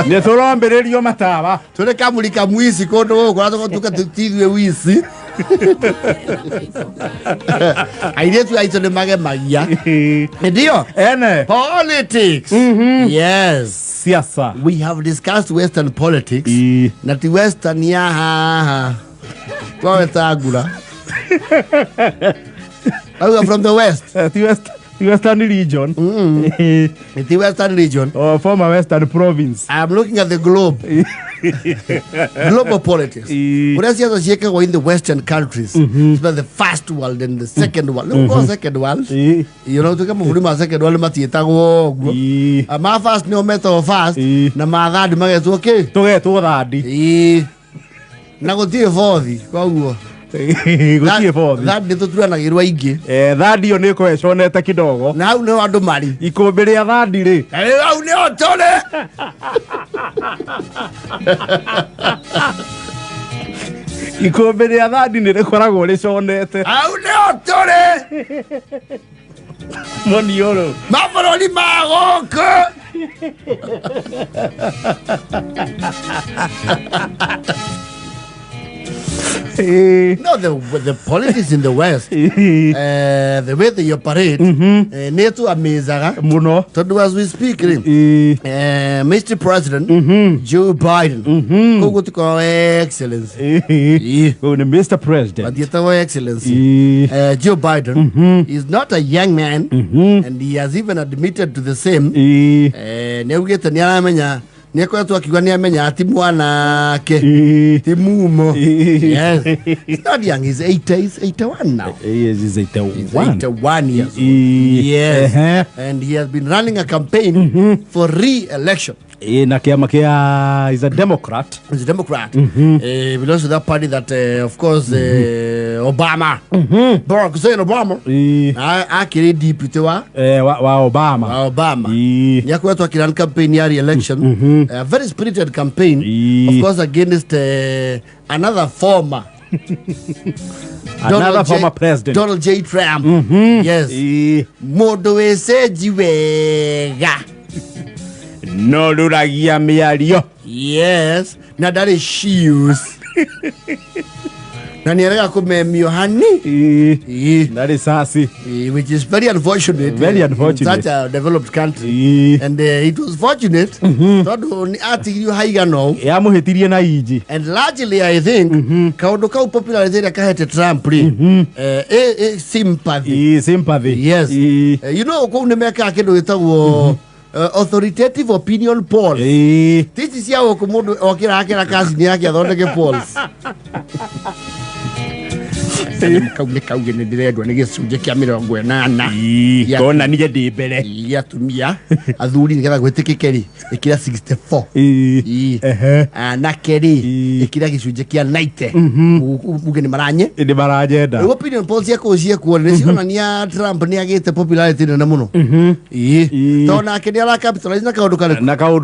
Ne turambererio mataba tule kamulika mwisi kondo kwa tuka tutithwe wisi aidetu aitone mage magia ndio ene politics. Yes, siasa. we have discussed western politics na ti western ya ha kwa tagula I'm from the west. The Western region. The Western region. Or former Western province. I'm looking at the globe. Global politics. What else you have in the Western countries? The first world and the second world. Look at the second world. You know, to come from the second world, Matita go. My fast no matter fast. Na mother, the man is okay. To get to that. Na go to the go. That nä tå turanagä rwa ingä thandi ä yo nä kå heconete kä dogo na hau nä andå marĩ ikå mbä rä a thandi rä hau nä o tå rä ikå mbä rä a thandi nä rä koragwo rä conete hau nä o tå rä moniå rå mabåråri magåkå no, the politics in the West, the way they operate, netu amizaga muno. Tondu as we speak, Mr. President Joe Biden, kogo tuko excellency, Mr. President, but excellency, Joe Biden is not a young man, and he has even admitted to the same. Neugete ni aramenya Nieko tu akiwa ni amenya ati mwana ke timumo. Yes, he's not young, he's 80, he's 81 now. Yes, he's 81. He's 81 years old. Yes, and he has been running a campaign for re-election. Na kiama kia is a Democrat. He's a Democrat. Belongs to that party that, of course, Obama. Barack Hussein Obama. Akiri deputy wa Obama. Obama. Niako tu akiran campaign ya re-election. A very spirited campaign, of course, against another former. Another former president, Donald J. Trump. Yes. Modo esejiwega. No luragia miario. Yes. Na that is shoes. Na nierega kumemio hani. That is sassy. Which is very unfortunate. Very unfortunate. In such a developed country. And it was fortunate. Todo ni ati yu haiga no. Ya muhetirie na iji. And largely I think kaudo kau popularity ya kahete Trump sympathy. Sympathy. Yes. You know kwa unemeka kido itawo authoritative opinion polls. This is ya okumudu okira akira kazi ni yake athondeke polls. Kauge nä ndä rendwo nä gä cunjä kä a mä rongo änana kona nä ndä mbere ya atumia athuri nä getha gwä tä kä ke rä ä kä ra 64 anake rä ä kä ra gä cunjä kä a 90 uge nä maranyenda opinion polls ciakå ciekuo nä cionania Trump nä agä te popularity nene må no tondå nake nä ara capitalize na kaå ndå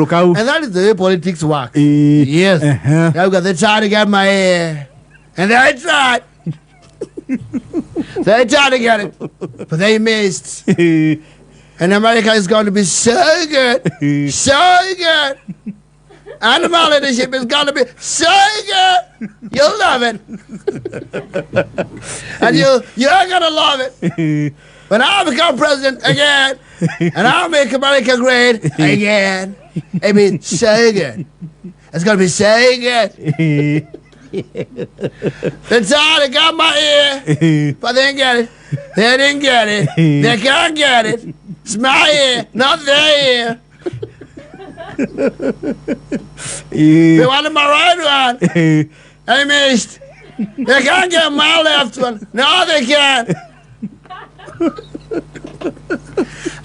kau and that is the way politics works. Yes, auga they tried to get my and they tried. They tried to get it, but they missed. And America is going to be so good, so good. Animal leadership is going to be so good. You'll love it. And you're going to love it. When I become president again, and I'll make America great again. It'll be so good. It's going to be so good. They tried to got my ear, but they didn't get it. They didn't get it. They can't get it. It's my ear, not their ear. They wanted my right one. They missed. They can't get my left one. No, they can't.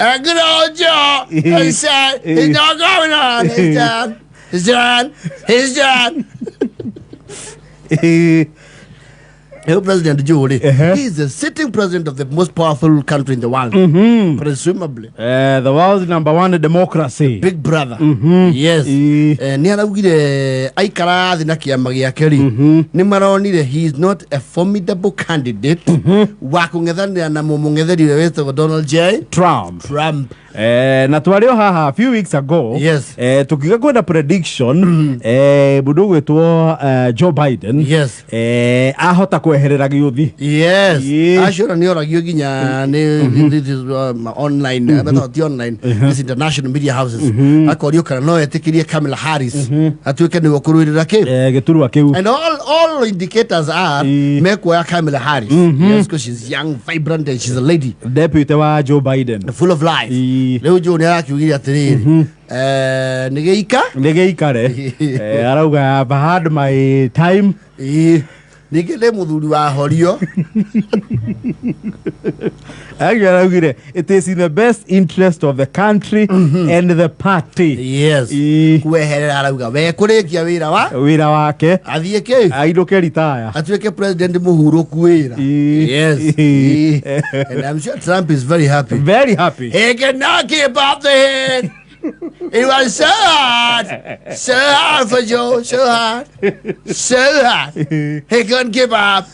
A good old Joe, he said, he's not going on. He's done. He's done. He's done. President Joe, he is the sitting president of the most powerful country in the world, presumably. The world's #1 democracy. Big brother. Yes. Ni araugire aikara thina kiama giake ri ni maronire he is not a formidable candidate wa kungethanira na mumungetheri wetagwo Donald J. Trump. Na twario haha a few weeks ago, yes, tukiga kwenda prediction mundu gwetwo Joe Biden, yes, ahota kweherera giuthi, yes, ashura ni oragio ginya ni this is online, but online, this international media houses akorio kana no etikirie Kamala Harris atuike ni wokuruirira ki giturwa kiu, and all indicators are meko ya Kamala Harris, yes, because she's young, vibrant, and she's a lady, deputy wa Joe Biden, full of life. Leo Joe ni arakiugiria atiriri nigeika re arauga I've had my time nigele muthuri wa horio agiraugire it is in the best interest of the country and the party. Yes, kweherera arauga we kurikia wira wake athie ki aidoke retire atuike president muhuruku wira. Yes, and I'm sure Trump is very happy, he can knock him above the head. It was so hard for Joe, so hard. He couldn't give up.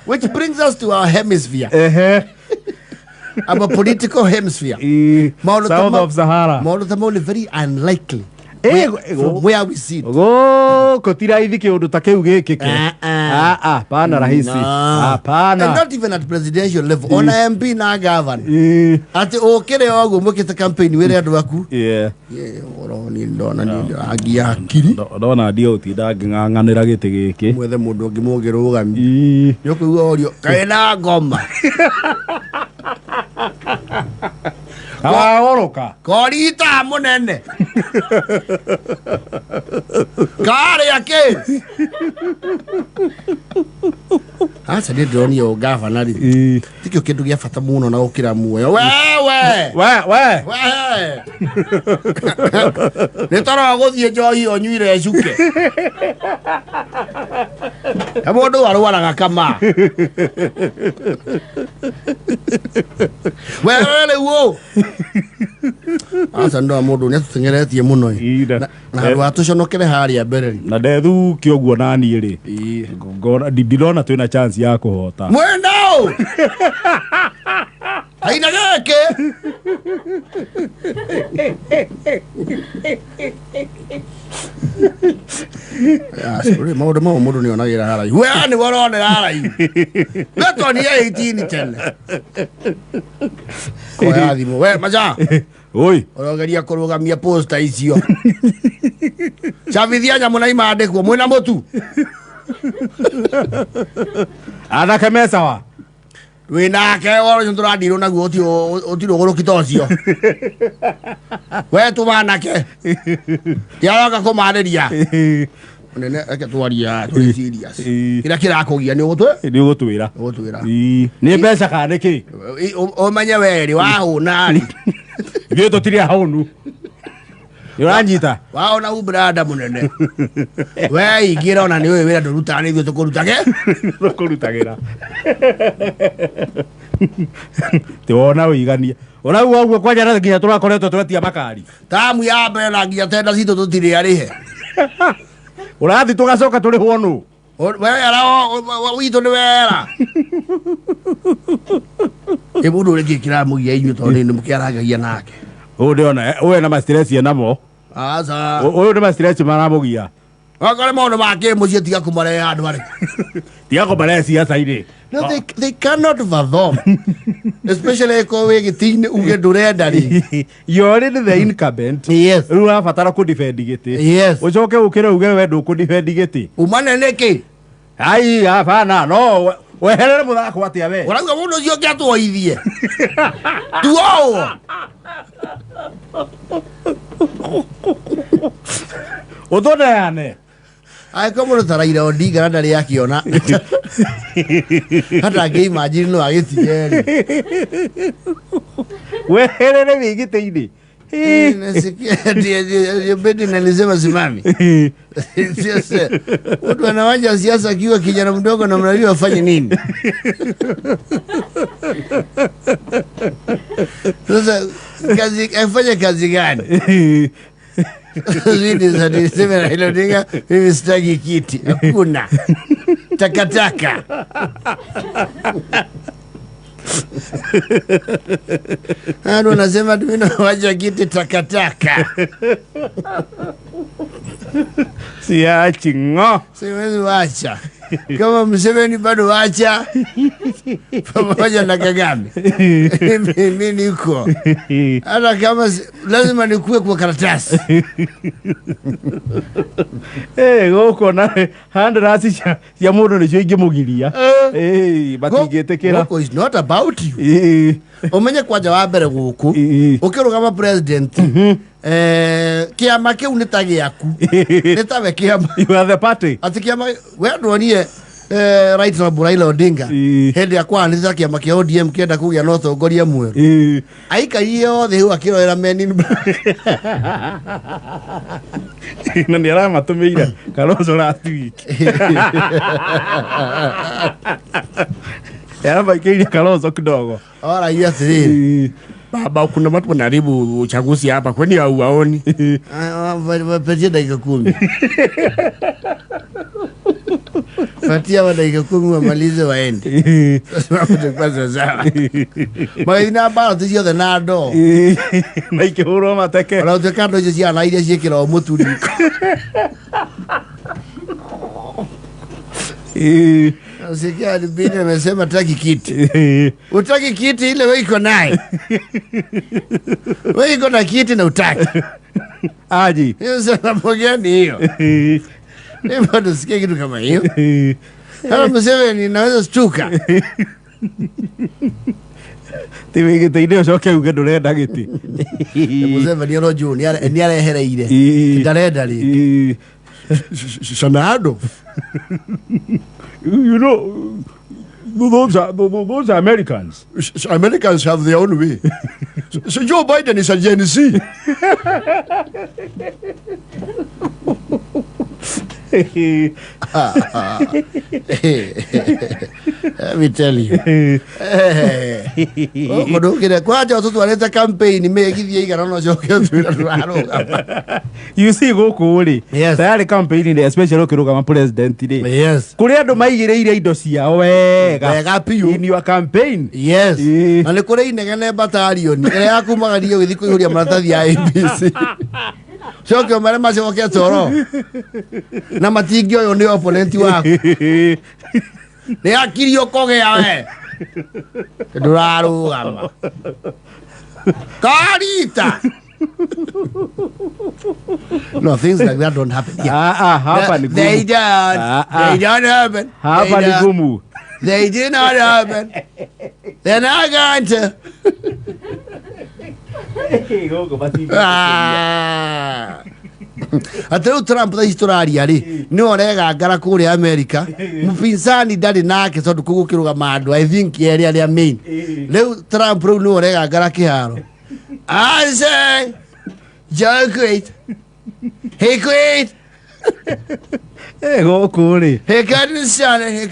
Which brings us to our hemisphere. Our political hemisphere. South of Sahara. Very unlikely. From where we sit. Kotira hivi kiundu takeu gikike. Pana rahisi. Hapana. And not even at presidential level. On MP na governor. Ati okere ogu mukite campaign were andu aku. Oro ni ndona agia akiri. Ndona ndio utinda ng'ang'anira giti giki. Mwethe mundu ngimugirugami. Yokuwa orio kaina ngoma. Oroka korita munene kare yake asa ni drone yo governor tikio kindu gia fata muno na gukira muoyo we ni toro guthie njohi onyuire cuke amundu arwaraga kama we wo asa ndo mundu ni tutengeretie muno na watuconokere haria mbere na ndethu kioguo nani ri ngona ndirona twina chance ya kuhota mwendao aina gake sorry mundu ni onagira harai we ni worone harai beto ni 18 tena kwa thimo we maja oi orogeria kurugamia posta icio chavithia nyamu na imandikwo mwina mutu ana kamesa wa winake woro nduradirwo naguo otiro gorokita ucio we tumanake tiaga kumariria nene ake twaria tuli serious kila kirakugia ni gutwira ni mbeca kana ki o manya weri wa huna Gyo totiria haunu Yoranyita wao na ubrada munene we igira ona ni we wira nduruta ni thio tukurutage tiwona uigania ona uguo kwanja na nginya turakoretwo twetia makari tamu ya mbere na nginya tenda cito tutire arihe urathi tugacoka turi hwonu we ara wito ni wera ebudu reki kira mugia inyu to ni mukiaragagia nake ndiona we na stress namo asa uyu ni stress maramugia akore maundu make mucie tiga kumare andu ari tiga kumare siasa ire no they cannot fathom especially ko we gitine uge ndurenda ri you already the incumbent yes ru afatara ku defend giti yes ucoke ukire uge we ndu ku defend giti umane neki ai hapana no weherere muthako atia we urauga mundu ucio ngiatwoithie tuo uthondeane ai komo taraira Odinga ndari yakiona hata ngeimagine no agitigeri weherere wigite-ini Nasikia ndio bedi nalisema simami. Sasa watu wanawaja siasa akiwa kijana mdogo na mnajua afanye nini? Sasa afanye kazi gani? Zidi za niseme na hilo dinga mimi sitaki kiti. Hakuna. Takataka. Ano nasema mimi nawacha kiti takataka. Siachi ngo. Siwezi wacha. Kama Museveni bado wacha. Pamoja na Kagame. Mimi niko. Hata kama lazima nikuwe kwa karatasi. Goko na handrasi ya mundu nicio ingimugiria. Batigetekera. Goko is not about you. Omenye kwaja wa mbere guku. Ukirugama president. Kiama kiu nitagi yaku. Nitawe kiama. You are the party. Ati kiama we ndonie right na Raila Odinga. Hende yakwa nita kiama kia ODM kienda kugia no thongoria mweru. Aika hiyo the hu akiroera menin. Na ni ara matumeira Kalonzo last week. Ya baikiri Kalonzo kidogo. Ora yes. Baba kuna watu wanaribu uchaguzi hapa kwani hauwaoni? Patia dakika 10. Patia dakika 10 wamalize waende. Sasa kwanza sawa. Maina bado tishio the nado. Na ikihuro mateke. Wala utekando hizo ya laidi shekira omuturi. Sikia Albini amesema taki kiti. Utaki kiti ile wewe iko naye. Wewe iko na kiti na utaki. Aji. Hiyo sababu gani hiyo? Ni bado sikia kitu kama hiyo. Kama Museveni naweza stuka. Tiwe gite ine coke uge ndurenda giti. Museveni ro juu ni arehereire. Ndarenda ri. Sanado. You know, those are Americans. Americans have their own way. So Joe Biden is a Gen Z. Let me tell you. Campaign you see go kuri. Yes. Tayari campaign especially ukiruga president today. Yes. Kuri andu maigireire indo ciao wega piu in your campaign. Yes. Na ni kuri inegene batalion ire yakumagario githi kuihuria maratathi ya ABC. Shoke mare macoke toro. Na matingi oyo ni opponent waku. Ni akirio kogea we. Ndurarugama. Karita. No, things like that don't happen. Happen. They don't. They don't happen. Happen gumu. They do not happen. They're not going to. Ateu Trump da historia ri ni orega ngara kuri America mupinzani ndari nake tondu kugukiruga mandu I think area main leu Trump ni orega ngara kiharo I say Joe quit he quit go kuri he couldn't stand it he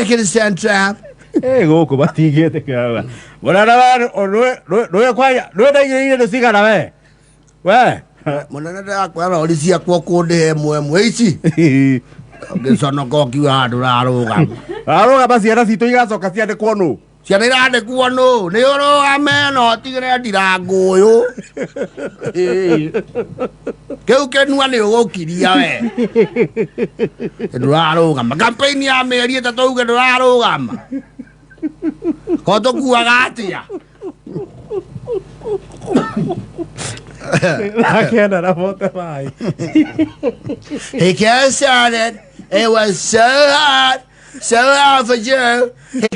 couldn't stand Trump go ko batigete kawa Mwana roe kwaya roe daigire ndo sigara we mwana ndakwa olisi kwa kunde mwe ici ngicono kokiwa handu raruga basi ara cito igacoka ciande kwonu ciana irande kwonu ni urugame no tigire ndirangu uyu keu kenua ni ugukiria we ndurarugama campaign ya meri etatu ndurarugama koto kuaga atia Akenda na vote mai. He can't stand it. It was so hard for Joe. He